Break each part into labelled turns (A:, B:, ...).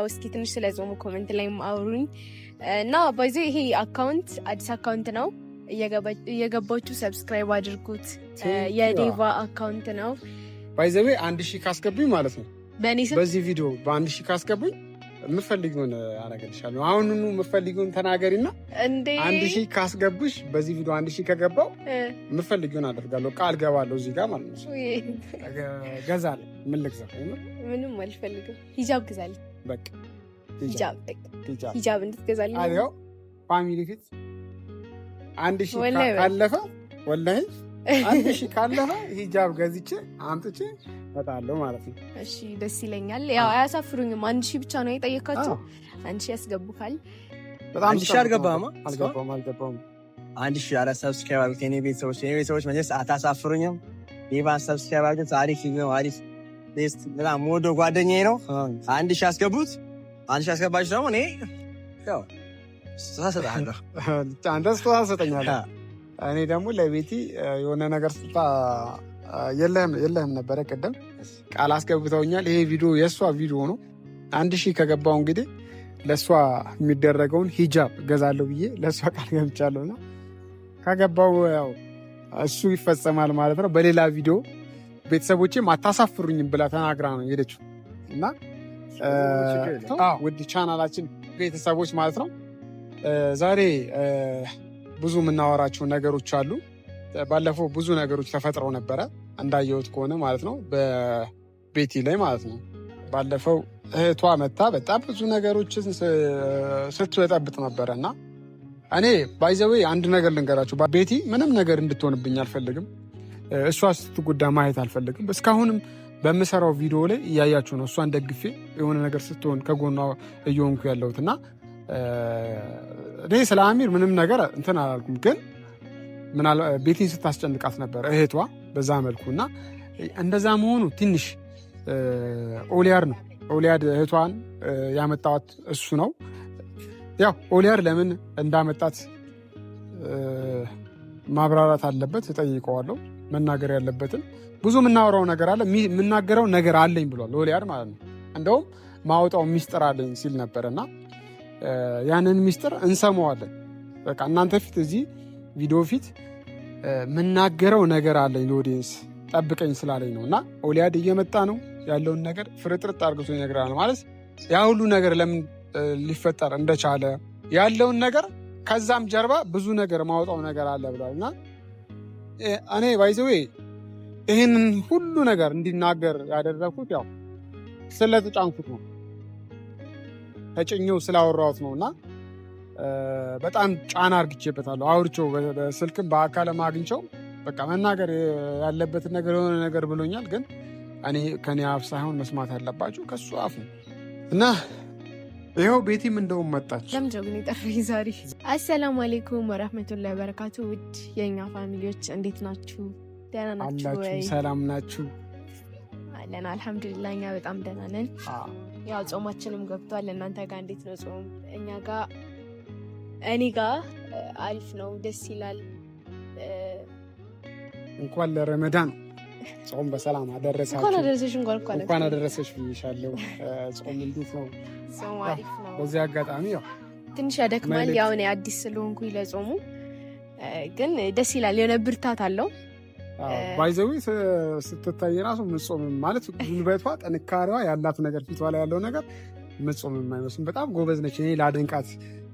A: እስኪ ትንሽ ስለ ጾሙ ኮሜንት ላይ አውሩኝ እና ባይዘ ይሄ አካውንት አዲስ አካውንት ነው። እየገባችሁ ሰብስክራይብ አድርጉት። የዴቫ አካውንት ነው።
B: ባይዘ 1000 ካስገቡኝ ማለት ነው በዚህ ቪዲዮ በ1000 ካስገቡኝ የምፈልጊውን አረጋግልሻለሁ። አሁንኑ የምፈልጊውን ተናገሪና 1000 ካስገቡሽ በዚህ ቪዲዮ 1000 ከገባው የምፈልጊውን አደርጋለሁ። ቃል ገባለሁ እዚህ ጋር ማለት ነው። ገዛለሁ። ምን ልግዛ?
A: ምንም አልፈልግም። ሂጃብ ግዛልኝ።
B: በቃ
A: ሂጃብ እንድትገዛልኝ
B: አሪው ፋሚሊ ፊት 1000 ካለፈ ወላሂ 1000 ካለፈ ሂጃብ ገዝቼ አምጥቼ እመጣለሁ ማለት ነው።
A: እሺ ደስ ይለኛል። ያው አያሳፍሩኝም። 1000 ብቻ ነው የጠየቃቸው። 1000 ያስገቡካል።
B: በጣም
C: 1000 አልገባም።
B: 1000
C: አረ ሰብስክራይብ አድርጉ። የኔ ቤተሰቦች መቼስ አታሳፍሩኝም። ይባን ሰብስክራይብ አድርጉ። አሪፍ ነው። አሪፍ ቴስት በጣም ወዶ ጓደኛዬ ነው። 1000 ያስገቡት። 1000 ያስገባችሁ ደግሞ እኔ ያው ተሳሰጣለሁ።
B: አንተ ተሳሰጠኛለህ። እኔ ደግሞ ለቤቲ የሆነ ነገር ስጣ የለህም ነበረ። ቅድም ቃል አስገብተውኛል። ይሄ ቪዲዮ የእሷ ቪዲዮ ነው። 1000 ከገባው እንግዲህ ለእሷ የሚደረገውን ሂጃብ ገዛለሁ ብዬ ለእሷ ቃል ገብቻለሁና ከገባው ያው እሱ ይፈጸማል ማለት ነው። በሌላ ቪዲዮ ቤተሰቦቼም አታሳፍሩኝም ብላ ተናግራ ነው ሄደችው እና ውድ ቻናላችን ቤተሰቦች ማለት ነው ዛሬ ብዙ የምናወራቸው ነገሮች አሉ። ባለፈው ብዙ ነገሮች ተፈጥረው ነበረ እንዳየሁት ከሆነ ማለት ነው በቤቲ ላይ ማለት ነው። ባለፈው እህቷ መታ በጣም ብዙ ነገሮችን ስትበጠብጥ ነበረ እና እኔ ባይዘዌ አንድ ነገር ልንገራችሁ፣ ቤቲ ምንም ነገር እንድትሆንብኝ አልፈልግም። እሷ ስትጎዳ ማየት አልፈልግም። እስካሁንም በምሰራው ቪዲዮ ላይ እያያችሁ ነው እሷን ደግፌ የሆነ ነገር ስትሆን ከጎኗ እየሆንኩ ያለሁት እና እኔ ስለ አሚር ምንም ነገር እንትን አላልኩም፣ ግን ቤቲን ስታስጨንቃት ነበር እህቷ በዛ መልኩ እና እንደዛ መሆኑ ትንሽ ኦሊያድ ነው። ኦሊያድ እህቷን ያመጣት እሱ ነው። ያው ኦሊያድ ለምን እንዳመጣት ማብራራት አለበት፣ እጠይቀዋለሁ። መናገር ያለበትን ብዙ የምናወራው ነገር አለ፣ የምናገረው ነገር አለኝ ብሏል ኦሊያድ ማለት ነው። እንደውም ማውጣው ሚስጥር አለኝ ሲል ነበርና ያንን ሚስጥር እንሰማዋለን። በቃ እናንተ ፊት እዚህ ቪዲዮ ፊት የምናገረው ነገር አለኝ ለኦዲየንስ ጠብቀኝ ስላለኝ ነው። እና ኦሊያድ እየመጣ ነው ያለውን ነገር ፍርጥርጥ አርግቶ ይነግራል ማለት ያ ሁሉ ነገር ለምን ሊፈጠር እንደቻለ ያለውን ነገር ከዛም ጀርባ ብዙ ነገር ማውጣው ነገር አለ ብሏል። እና እኔ ባይዘዌ ይህንን ሁሉ ነገር እንዲናገር ያደረኩት ያው ስለተጫንኩት ነው፣ ተጭኘው ስላወራሁት ነው። እና በጣም ጫና አርግቼበታለሁ። አውርቼው በስልክም በአካልም አግኝቼው በቃ መናገር ያለበትን ነገር የሆነ ነገር ብሎኛል። ግን እኔ ከኔ አፍ ሳይሆን መስማት ያለባችሁ ከሱ አፍ ነው። እና ይኸው ቤቲም እንደውም መጣች።
A: ለምጀግን ይጠራኝ ዛሬ። አሰላሙ አለይኩም ወራህመቱላሂ ወበረካቱ። ውድ የኛ ፋሚሊዎች እንዴት ናችሁ? ደህና ናችሁ ወይ?
B: ሰላም ናችሁ?
A: አለን አልሐምዱሊላህ፣ እኛ በጣም ደህና ነን። ያው ጾማችንም ገብቷል። እናንተ ጋር እንዴት ነው ጾም? እኛ ጋር እኔ ጋር አሪፍ ነው፣ ደስ ይላል።
B: እንኳን ለረመዳን ጾም በሰላም አደረሳችሁ።
A: እንኳን አደረሰሽ።
B: እንኳን አደረሰሽ ብዬሻለሁ። ጾም እንዴት ነው?
A: ጾም አሪፍ ነው።
B: በዚህ አጋጣሚ ያው
A: ትንሽ ያደክማል። ያው እኔ አዲስ ስለሆንኩኝ ለጾሙ ግን ደስ ይላል። የሆነ ብርታት አለው።
B: ባይዘዊ ስትታይ ራሱ ምጾም ማለት ጉልበቷ፣ ጥንካሬዋ ያላት ነገር ፊቷ ላይ ያለው ነገር ምጾም የማይመስል በጣም ጎበዝ ነች። እኔ ላደንቃት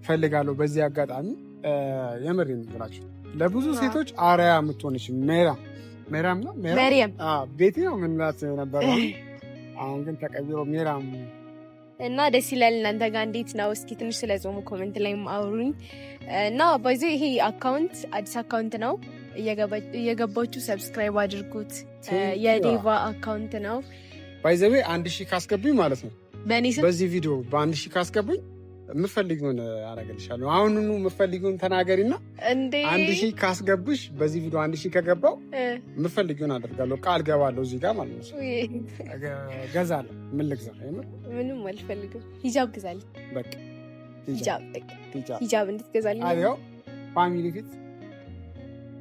B: ፈልጋለሁ በዚህ አጋጣሚ። የምሬን ነው ብላችሁ ለብዙ ሴቶች አርአያ የምትሆነች ሜራም ነው
A: መሪየም
B: ቤቲ ነው ምንላት ነበር። አሁን ግን ተቀይሮ ሜራም
A: እና ደስ ይላል። እናንተ ጋር እንዴት ነው? እስኪ ትንሽ ስለ ጾሙ ኮሜንት ላይ አውሩኝ እና ባይዘ ይሄ አካውንት አዲስ አካውንት ነው። እየገባችሁ ሰብስክራይብ አድርጉት። የዴቫ አካውንት ነው።
B: ባይዘዌ 1000 ካስገቡኝ ማለት ነው በዚህ ቪዲዮ በ1000 ካስገቡኝ የምፈልጊውን አረጋግልሻለሁ። አሁንኑ የምፈልጊውን ተናገሪና 1000 ካስገቡሽ በዚህ ቪዲዮ 1000 ከገባው የምፈልጊውን አደርጋለሁ። ቃል ገባለሁ እዚህ ጋር ማለት ነው። ገዛለሁ። ምን ልግዛ?
A: ምንም አልፈልግም። ሂጃብ ግዛልኝ።
B: በቃ
A: ሂጃብ እንድትገዛልኝ
B: አሪው ፋሚሊ ፊት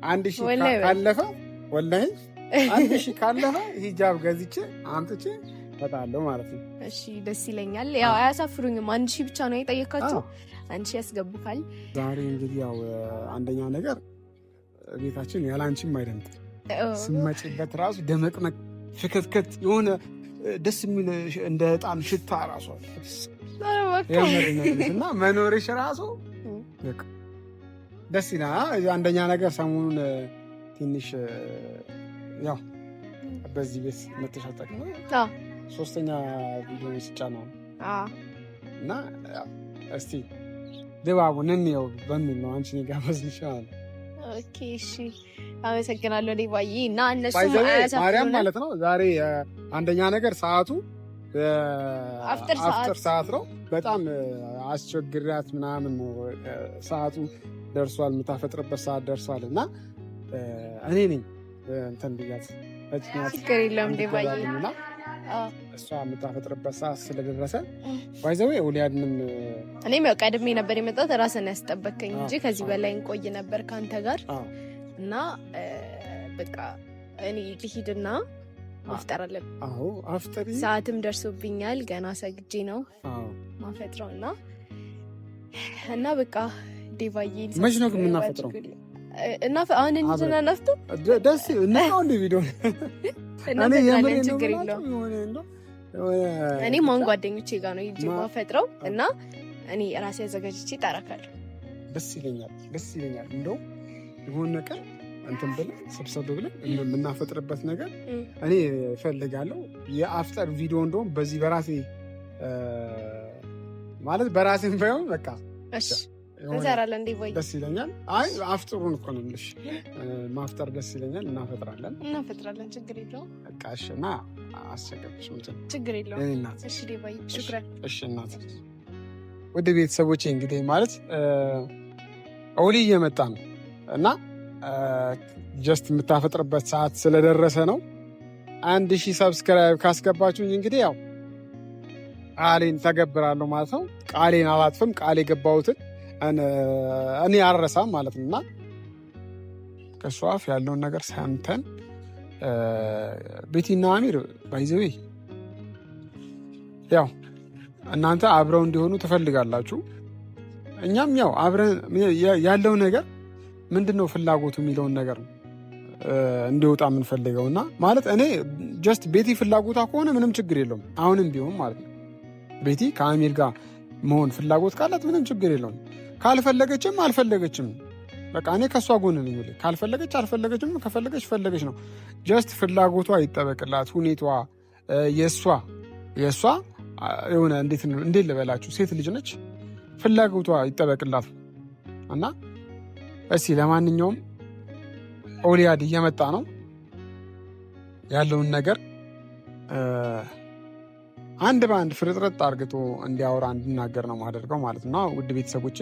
B: 1000 ካለፈ ወላሂ 1000 ካለፈ ሂጃብ ገዝቼ አምጥቼ እፈጣለሁ ማለት ነው።
A: እሺ ደስ ይለኛል። ያው አያሳፍሩኝም። 1000 ብቻ ነው የጠየካቸው፣ 1000 ያስገቡካል።
B: ዛሬ እንግዲህ ያው አንደኛ ነገር ቤታችን ያላንቺም አይደምጥም። ስመጪበት ራሱ ደመቅመቅ ፍክትክት የሆነ ደስ የሚል እንደ ዕጣን ሽታ ራሱ እና መኖርሽ ራሱ ደስ ይላል። አንደኛ ነገር ሰሞኑን ትንሽ ያው በዚህ ቤት መተሻጠቅ ነው 3ኛ ቪዲዮ ስጫ ነው እና እስቲ ድባቡን እንየው በሚል ነው አንቺ ጋበዝንሽ።
A: ኦኬ እሺ፣ አመሰግናለሁ ዴባዬ። እና እነሱ
B: ማርያም ማለት ነው ዛሬ አንደኛ ነገር ሰዓቱ አፍጥር ሰዓት ነው። በጣም አስቸግሪያት ምናምን ነው ሰዓቱ ደርሷል፣ የምታፈጥርበት ሰዓት ደርሷል እና እኔ ነኝ እንትን ብያት
A: ችግር የለም ዴባዬ።
B: እሷ የምታፈጥርበት ሰዓት ስለደረሰ ባይዘዌ ኦሊያድንም
A: እኔም ያው ቀድሜ ነበር የመጣሁት። ራስን ያስጠበከኝ እንጂ ከዚህ በላይ እንቆይ ነበር ከአንተ ጋር እና በቃ እኔ ልሂድና ማፍጠር አለብኝ።
B: አዎ አፍጠሪ።
A: ሰዓትም ደርሶብኛል። ገና ሰግጄ ነው ማፈጥረው እና በቃ ዴባዬ
B: መች ነው የምናፈጥረው?
A: እና አሁን እንትና ነፍቶ
B: ደስ እና አሁን ቪዲዮ
A: እኔ ችግር የለውም። እኔ ማን ጓደኞቼ ጋር ነው ይዤ ማፈጥረው እና እኔ ራሴ አዘጋጅቼ እጠራካለሁ።
B: ደስ ይለኛል። እንደው የሆነ ቀን እንትን ብለን ሰብሰብ ብለን የምናፈጥርበት ነገር እኔ እፈልጋለሁ። የአፍጠር ቪዲዮ እንደውም በዚህ በራሴ ማለት በራሴም ባይሆን በቃ
A: እሺ እንሰራለን። እንዴ ወይ
B: ደስ ይለኛል። አይ አፍጥሩን እኮ ነው የምልሽ። ማፍጠር ደስ ይለኛል። እናፈጥራለን።
A: ችግር የለውም።
B: በቃ እሺ። እና አስቸገርኩሽ እንትን
A: ችግር የለውም። እሺ ዴባዬ ሽክራን።
B: እሺ እናት። ወደ ቤተሰቦቼ እንግዲህ ማለት ኦሊ እየመጣ ነው እና ጀስት የምታፈጥርበት ሰዓት ስለደረሰ ነው። 1000 ሰብስክራይብ ካስገባችሁኝ እንግዲህ ያው ቃሌን ተገብራለሁ ማለት ነው። ቃሌን አላጥፍም። ቃል የገባሁትን እኔ አልረሳም ማለት ነው እና ከእሱ አፍ ያለውን ነገር ሰምተን ቤቲና አሚር ባይዘዌ ያው እናንተ አብረው እንዲሆኑ ትፈልጋላችሁ። እኛም ያው አብረን ያለው ነገር ምንድነው ፍላጎቱ የሚለውን ነገር እንዲወጣ የምንፈልገው እና ማለት እኔ ጀስት ቤቲ ፍላጎቷ ከሆነ ምንም ችግር የለውም። አሁንም ቢሆን ማለት ነው ቤቲ ከአሚር ጋር መሆን ፍላጎት ካላት ምንም ችግር የለውም። ካልፈለገችም አልፈለገችም በቃ እኔ ከእሷ ጎን ነኝ። ካልፈለገች አልፈለገችም፣ ከፈለገች ፈለገች ነው። ጀስት ፍላጎቷ ይጠበቅላት። ሁኔታዋ የእሷ የሆነ እንዴት ልበላችሁ ሴት ልጅ ነች። ፍላጎቷ ይጠበቅላት እና እስቲ ለማንኛውም ኦሊያድ እየመጣ ነው ያለውን ነገር አንድ በአንድ ፍርጥርጥ አርግቶ እንዲያወራ እንድናገር ነው ማደርገው ማለት ነው። ውድ ቤተሰቦቼ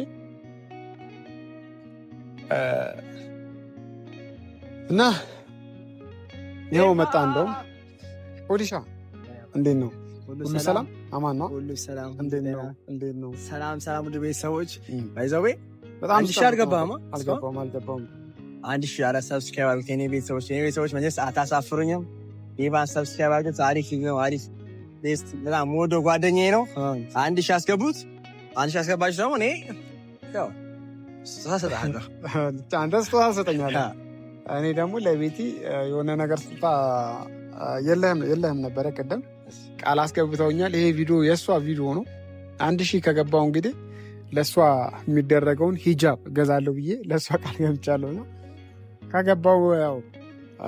B: እና ይኸው መጣ። እንደውም ኦዲሻ እንዴት ነው? ሁሉ ሰላም አማን ነው?
C: ሁሉ ሰላም።
B: እንዴት ነው?
C: ሰላም ውድ ቤተሰቦች ባይዘዌ
B: በጣም
C: 1000 አልገባም።
B: 1000
C: 4 ሰብስክራይብ አድርጉት የኔ ቤተሰቦች መቼስ አታሳፍሩኝም። ኢቫን ሰብስክራይብ አድርጉት። አሪፍ ነው። አሪፍ ቤስት በጣም ወዶ ጓደኛዬ ነው። 1000 አስገቡት። 1000 አስገባችሁ ደግሞ እኔ ያው ስጦታ ሰጣለሁ።
B: አንተ ስጦታ ሰጠኛለህ። እኔ ደግሞ ለቤቲ የሆነ ነገር ስጦታ የለህም ነበረ ቅድም ቃል አስገብተውኛል። ይሄ ቪዲዮ የእሷ ቪዲዮ ነው። 1000 ከገባው እንግዲህ ለእሷ የሚደረገውን ሂጃብ ገዛለሁ ብዬ ለእሷ ቃል ገብቻለሁ ነው። ከገባው ያው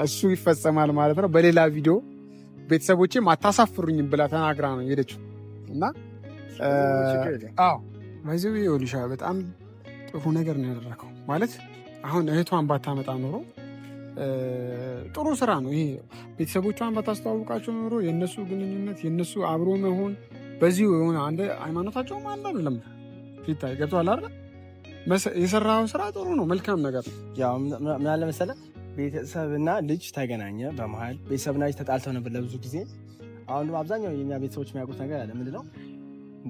B: እሱ ይፈጸማል ማለት ነው። በሌላ ቪዲዮ ቤተሰቦቼም አታሳፍሩኝም ብላ ተናግራ ነው ሄደችው እና ይዘው ይኸውልሻ በጣም ጥሩ ነገር ነው ያደረገው ማለት አሁን እህቷን ባታመጣ ኖሮ ጥሩ ስራ ነው ይሄ። ቤተሰቦቿን ባታስተዋውቃቸው ኖሮ የእነሱ ግንኙነት የእነሱ አብሮ መሆን በዚሁ የሆነ አንድ ሃይማኖታቸውም አለ አይደለም ፊታይ ገብቶሃል አይደል? የሰራው ስራ ጥሩ ነው፣ መልካም ነገር ነው።
C: ያው ምን አለ መሰለህ ቤተሰብና ልጅ ተገናኘ። በመሀል ቤተሰብና ልጅ ተጣልተው ነበር ለብዙ ጊዜ። አሁን ደግሞ አብዛኛው የኛ ቤተሰቦች የሚያውቁት ነገር አለ። ምንድነው?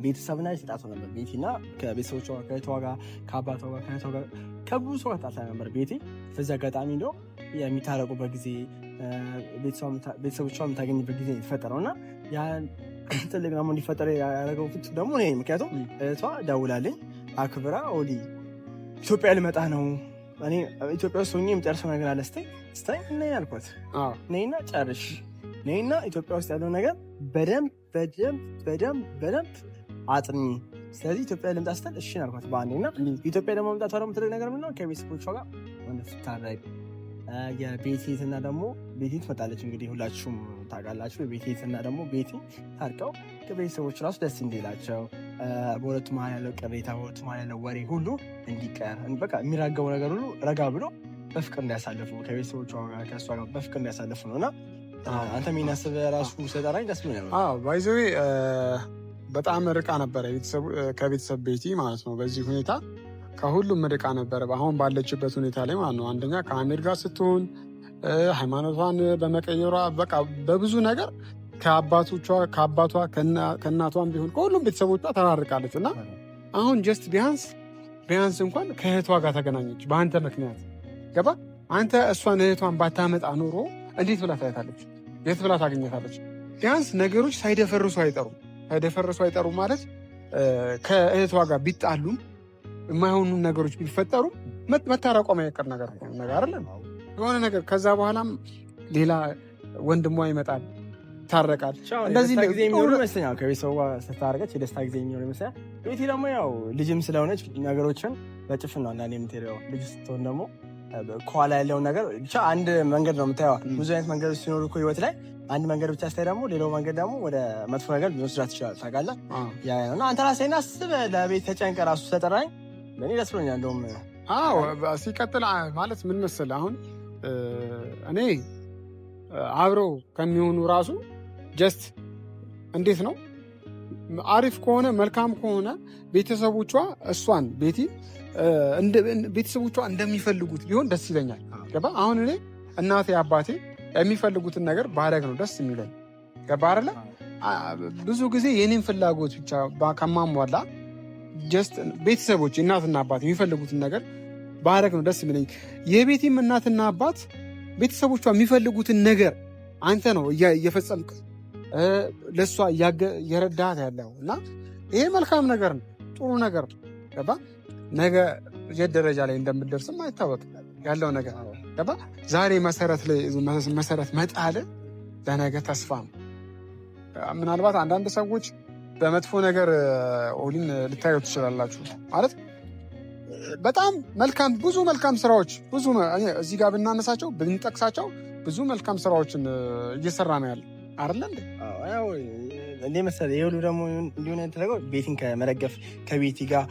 C: ቤተሰብና ልጅ ተጣልተው ነበር። ቤቲና ከቤተሰቦቿ ከእህቷ ጋር ከአባቷ ጋር ከእህቷ ጋር ከብዙ ሰው ተጣልታ ነበር ቤቲ። በዚህ አጋጣሚ እንደው የሚታረቁበት ጊዜ ቤተሰቦቿ የምታገኝበት ጊዜ የተፈጠረው እና ያን ትልቅ ደግሞ እንዲፈጠር ያደረገው ፍጹም ደግሞ እኔ ምክንያቱም እህቷ ደውላልኝ አክብራ ኦሊ ኢትዮጵያ ልመጣ ነው እኔ ኢትዮጵያ ውስጥ ሆኜ የምጨርሰው ነገር አለ ስታይ እና ያልኳት ነይና ጨርሽ ነይና ኢትዮጵያ ውስጥ ያለው ነገር በደንብ አጥኚ ስለዚህ ኢትዮጵያ ልምጣ ስትል እሺ አልኳት በአንዴና ኢትዮጵያ ደግሞ መምጣቷ ደግሞ ትልቅ ነገር ምንድነው ከቤተሰቦቿ ጋር ስታረቅ የቤቴትና ደግሞ ቤቴ ትመጣለች እንግዲህ ሁላችሁም ታውቃላችሁ የቤቴትና ደግሞ ቤቴ ታርቀው ከቤተሰቦች ራሱ ደስ እንዲላቸው በሁለቱ መሀል ያለው ቅሬታ በሁለቱ መሀል ያለው ወሬ ሁሉ እንዲቀር በቃ የሚራገቡ ነገር ሁሉ ረጋ ብሎ በፍቅር እንዲያሳልፉ ከቤተሰቦቿ ጋር ከእሷ ጋር በፍቅር እንዲያሳልፉ ነው እና አንተ የሚናስብ ራሱ ስለጠራኝ ደስ ብሎኛል።
B: ባይዘዌ በጣም ርቃ ነበረ ከቤተሰብ ቤቲ ማለት ነው። በዚህ ሁኔታ ከሁሉም ርቃ ነበረ አሁን ባለችበት ሁኔታ ላይ ማለት ነው። አንደኛ ከአሜር ጋር ስትሆን ሃይማኖቷን በመቀየሯ በቃ በብዙ ነገር ከአባቷ ከእናቷም ቢሆን ከሁሉም ቤተሰቦቿ ተራርቃለች እና አሁን ጀስት ቢያንስ እንኳን ከእህቷ ጋር ተገናኘች በአንተ ምክንያት ገባ። አንተ እሷን እህቷን ባታመጣ ኖሮ እንዴት ብላ ታያታለች? የት ብላ ታገኘታለች? ቢያንስ ነገሮች ሳይደፈርሱ አይጠሩ ማለት ከእህቷ ጋር ቢጣሉም የማይሆኑ ነገሮች ቢፈጠሩ መታረቋ ማይቀር ነገር አይደለም የሆነ ነገር ከዛ በኋላም ሌላ ወንድሟ ይመጣል ታረቃል።
C: እንደዚህ ጊዜ የሚሆኑ ይመስለኛል ከቤተሰቡ ጋር ስታረቀች የደስታ ጊዜ የሚሆኑ ይመስለኛል። ቤቲ ደግሞ ያው ልጅም ስለሆነች ነገሮችን በጭፍን ነው አንዳንዴ የምትሄደው። ልጅ ስትሆን ደግሞ ከኋላ ያለውን ነገር ብቻ አንድ መንገድ ነው የምታየዋ። ብዙ አይነት መንገዶች ሲኖሩ እኮ ህይወት ላይ አንድ መንገድ ብቻ ስታይ ደግሞ ሌላው መንገድ ደግሞ ወደ መጥፎ ነገር ሊወስዳት ይችላል። ታውቃለህ ያ ነው እና አንተ ራስህን አስብ። ለቤት ተጨንቀ ራሱ ስለጠራኝ ለእኔ ደስ ብሎኛል። እንደውም
B: ሲቀጥል ማለት ምን መሰለህ አሁን እኔ አብረው ከሚሆኑ ራሱ ጀስት እንዴት ነው አሪፍ ከሆነ መልካም ከሆነ ቤተሰቦቿ እሷን ቤተሰቦቿ እንደሚፈልጉት ቢሆን ደስ ይለኛል። ገባ አሁን እኔ እናቴ አባቴ የሚፈልጉትን ነገር ባደረግ ነው ደስ የሚለኝ። ገባ አይደለ? ብዙ ጊዜ የኔን ፍላጎት ብቻ ከማሟላ ጀስት ቤተሰቦች እናትና አባት የሚፈልጉትን ነገር ባደረግ ነው ደስ የሚለኝ። የቤቴም እናትና አባት ቤተሰቦቿ የሚፈልጉትን ነገር አንተ ነው እየፈጸምክ ለእሷ እየረዳት ያለው እና ይሄ መልካም ነገር ነው፣ ጥሩ ነገር ነው። ገባ ነገ የት ደረጃ ላይ እንደምደርስም አይታወቅም ያለው ነገር ገባ። ዛሬ መሰረት መጣል ለነገ ተስፋ ነው። ምናልባት አንዳንድ ሰዎች በመጥፎ ነገር ኦሊን ልታዩ ትችላላችሁ። ማለት በጣም ብዙ መልካም ስራዎች እዚህ ጋር ብናነሳቸው ብንጠቅሳቸው ብዙ መልካም ስራዎችን እየሰራ ነው ያለ አይደለ
C: እንዴ መሰለህ። ይሄ ሁሉ ደግሞ እንዲሆን የተደረገው ቤቲን ከመደገፍ ከቤቲ ጋር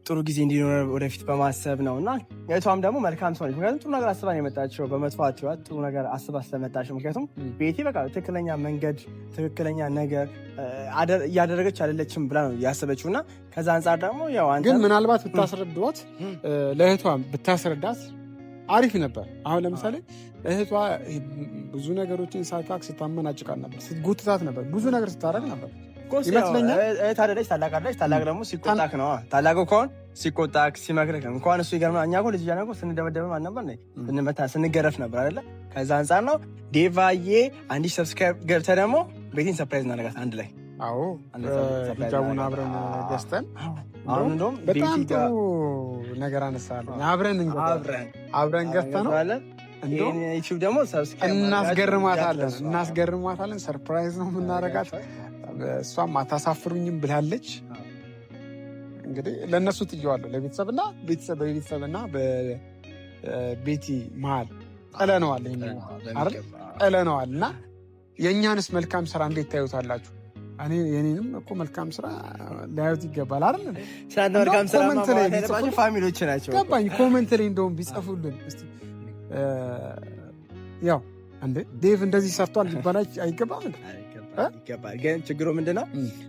C: ጥሩ ጊዜ እንዲኖር ወደፊት በማሰብ ነው እና እህቷም ደግሞ መልካም ሰው ነች። ምክንያቱም ጥሩ ነገር አስባ ነው የመጣችው። በመጥፎ አትይዋት፣ ጥሩ ነገር አስባ ስለመጣችው። ምክንያቱም ቤቲ በቃ ትክክለኛ መንገድ ትክክለኛ ነገር እያደረገች አይደለችም ብላ ነው ያሰበችው እና ከዛ አንጻር ደግሞ ያው አንተ
B: ግን ምናልባት ብታስረዷት ለእህቷ ብታስረዳት አሪፍ ነበር። አሁን ለምሳሌ እህቷ ብዙ ነገሮችን ሳታውቅ ስታመናጭቃት ነበር፣ ስትጎትታት ነበር፣ ብዙ ነገር ስታደርግ ነበር ይመስለኛል።
C: እህት አይደለች ታላቅ አለች። ታላቅ ደግሞ ሲቆጣክ ነው። ታላቅ ከሆን ሲቆጣክ ሲመክርክ እንኳን እሱ ይገርማል። እኛ እኮ ልጅ እያለን እኮ ስንደበደብ ማን ነበር ስንመታ ስንገረፍ ነበር አይደለ? ከዛ አንጻር ነው ዴቫዬ 1000 ሰብስክራይብ ገብተህ ደግሞ ቤቲን ሰርፕራይዝ እናደርጋት አንድ ላይ።
B: አዎ ሂጃቡን አብረን ገዝተን
C: አሁን እንደውም
B: በጣም ጥሩ ነገር አነሳለሁ። አብረን ገዝተን ነው
C: እንደውም ዩቲዩብ ደግሞ ሰብስክራይብ
B: እናስገርማታለን። ሰርፕራይዝ ነው የምናደርጋት። እሷም አታሳፍሩኝም ብላለች። እንግዲህ ለእነሱ ጥየዋለሁ። በቤተሰብና በቤቲ መሀል ጥለነዋል እና የእኛንስ መልካም ስራ እንዴት ታዩታላችሁ? የኔንም እኮ መልካም ስራ ሊያዩት ይገባል አይደል?
C: ፋሚሊዎች ናቸው።
B: ገባኝ። ኮመንት ላይ እንደውም ቢጽፉልን እስኪ ያው እንዴ ዴቭ እንደዚህ ሰርቷል ሊባል አይገባም?
C: ይገባል። ግን ችግሩ ምንድነው?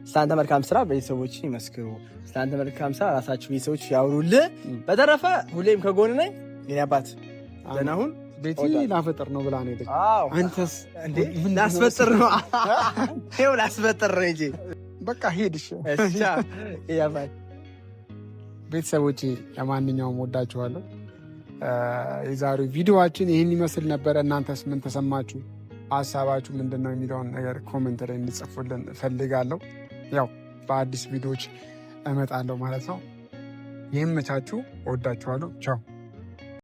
C: ስላንተ መልካም ስራ ቤተሰቦች ይመስክሩ። ስላንተ መልካም ስራ ራሳችሁ ቤተሰቦች ያውሩልህ። በተረፈ ሁሌም ከጎን ነኝ። የኔ አባት ደህና ሁን።
B: ቤቲ ላፈጥር ነው ብላ ነው ሄደች። አንተስ
C: ላስፈጥር ነው? ይኸው ላስፈጥር ነው እንጂ
B: በቃ ሄድሽ። ቤተሰቦቼ ለማንኛውም ወዳችኋለሁ። የዛሬው ቪዲዮዋችን ይህን ይመስል ነበረ። እናንተስ ምን ተሰማችሁ? ሀሳባችሁ ምንድን ነው የሚለውን ነገር ኮሜንት ላይ እንድጽፉልን እፈልጋለሁ። ያው በአዲስ ቪዲዮዎች እመጣለሁ ማለት ነው። ይህም መቻችሁ። እወዳችኋለሁ። ቻው